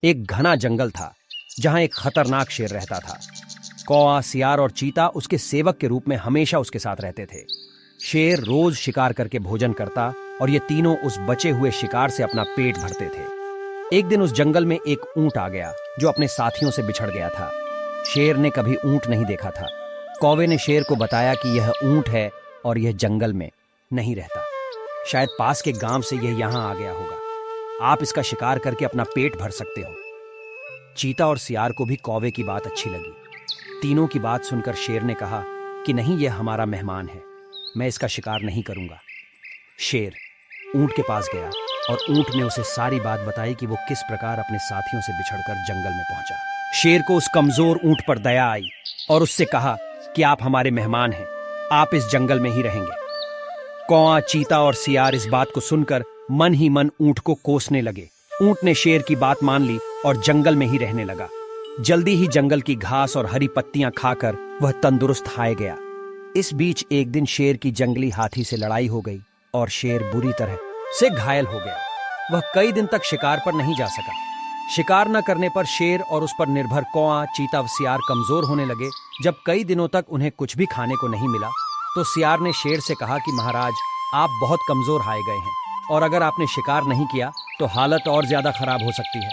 एक घना जंगल था जहां एक खतरनाक शेर रहता था। कौआ, सियार और चीता उसके सेवक के रूप में हमेशा उसके साथ रहते थे। शेर रोज शिकार करके भोजन करता और ये तीनों उस बचे हुए शिकार से अपना पेट भरते थे। एक दिन उस जंगल में एक ऊंट आ गया जो अपने साथियों से बिछड़ गया था। शेर ने कभी ऊंट नहीं देखा था। कौवे ने शेर को बताया कि यह ऊंट है और यह जंगल में नहीं रहता। शायद पास के गांव से यह यहां आ गया होगा। आप इसका शिकार करके अपना पेट भर सकते हो। चीता और सियार को भी कौवे की बात अच्छी लगी। तीनों की बात सुनकर शेर ने कहा कि नहीं, यह हमारा मेहमान है, मैं इसका शिकार नहीं करूंगा। शेर ऊंट के पास गया और ऊंट ने उसे सारी बात बताई कि वो किस प्रकार अपने साथियों से बिछड़कर जंगल में पहुंचा। शेर को उस कमजोर ऊंट पर दया आई और उससे कहा कि आप हमारे मेहमान हैं, आप इस जंगल में ही रहेंगे। कौआ, चीता और सियार इस बात को सुनकर मन ही मन ऊंट को कोसने लगे। ऊंट ने शेर की बात मान ली और जंगल में ही रहने लगा। जल्दी ही जंगल की घास और हरी पत्तियां खाकर वह तंदुरुस्त हाय गया। इस बीच एक दिन शेर की जंगली हाथी से लड़ाई हो गई और शेर बुरी तरह से घायल हो गया। वह कई दिन तक शिकार पर नहीं जा सका। शिकार न करने पर शेर और उस पर निर्भर कौआ, चीता व सियार कमजोर होने लगे। जब कई दिनों तक उन्हें कुछ भी खाने को नहीं मिला तो सियार ने शेर से कहा कि महाराज, आप बहुत कमजोर हाए गए हैं और अगर आपने शिकार नहीं किया तो हालत और ज्यादा खराब हो सकती है।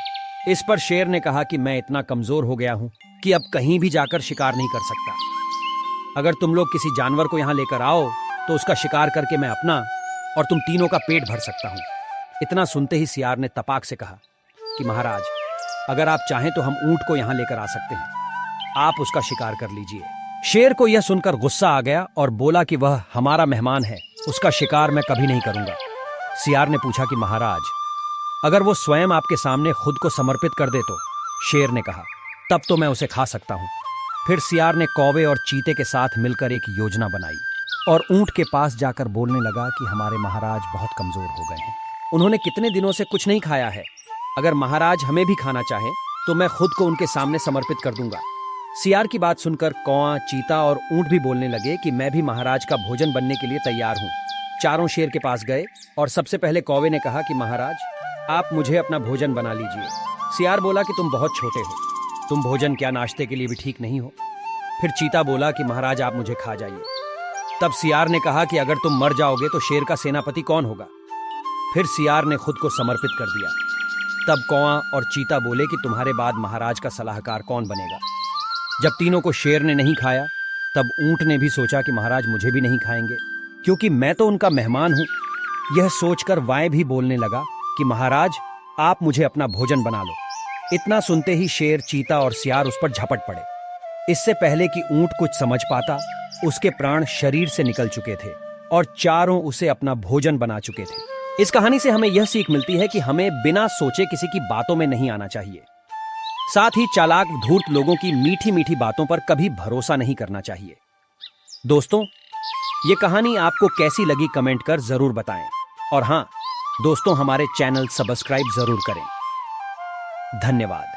इस पर शेर ने कहा कि मैं इतना कमजोर हो गया हूं कि अब कहीं भी जाकर शिकार नहीं कर सकता। अगर तुम लोग किसी जानवर को यहां लेकर आओ तो उसका शिकार करके मैं अपना और तुम तीनों का पेट भर सकता हूं। इतना सुनते ही सियार ने तपाक से कहा कि महाराज, अगर आप चाहें तो हम ऊंट को यहां लेकर आ सकते हैं, आप उसका शिकार कर लीजिए। शेर को यह सुनकर गुस्सा आ गया और बोला कि वह हमारा मेहमान है, उसका शिकार मैं कभी नहीं करूंगा। सियार ने पूछा कि महाराज, अगर वो स्वयं आपके सामने खुद को समर्पित कर दे तो? शेर ने कहा, तब तो मैं उसे खा सकता हूं। फिर सियार ने कौवे और चीते के साथ मिलकर एक योजना बनाई और ऊंट के पास जाकर बोलने लगा कि हमारे महाराज बहुत कमजोर हो गए हैं, उन्होंने कितने दिनों से कुछ नहीं खाया है। अगर महाराज हमें भी खाना चाहे तो मैं खुद को उनके सामने समर्पित कर दूंगा। सियार की बात सुनकर कौआ, चीता और ऊंट भी बोलने लगे कि मैं भी महाराज का भोजन बनने के लिए तैयार हूं। चारों शेर के पास गए और सबसे पहले कौवे ने कहा कि महाराज, आप मुझे अपना भोजन बना लीजिए। सियार बोला कि तुम बहुत छोटे हो, तुम भोजन क्या नाश्ते के लिए भी ठीक नहीं हो। फिर चीता बोला कि महाराज, आप मुझे खा जाइए। तब सियार ने कहा कि अगर तुम मर जाओगे तो शेर का सेनापति कौन होगा? फिर सियार ने खुद को समर्पित कर दिया। तब कौआ और चीता बोले कि तुम्हारे बाद महाराज का सलाहकार कौन बनेगा? जब तीनों को शेर ने नहीं खाया तब ऊंट ने भी सोचा कि महाराज मुझे भी नहीं खाएंगे क्योंकि मैं तो उनका मेहमान हूं। यह सोचकर वाय भी बोलने लगा कि महाराज, आप मुझे अपना भोजन बना लो। इतना सुनते ही शेर, चीता और सियार उस पर झपट पड़े। इससे पहले कि ऊंट कुछ समझ पाता, उसके प्राण शरीर से निकल चुके थे और चारों उसे अपना भोजन बना चुके थे। इस कहानी से हमें यह सीख मिलती है कि हमें बिना सोचे किसी की बातों में नहीं आना चाहिए। साथ ही चालाक, धूर्त लोगों की मीठी मीठी बातों पर कभी भरोसा नहीं करना चाहिए। दोस्तों, ये कहानी आपको कैसी लगी कमेंट कर जरूर बताएं और हां दोस्तों, हमारे चैनल सब्सक्राइब जरूर करें। धन्यवाद।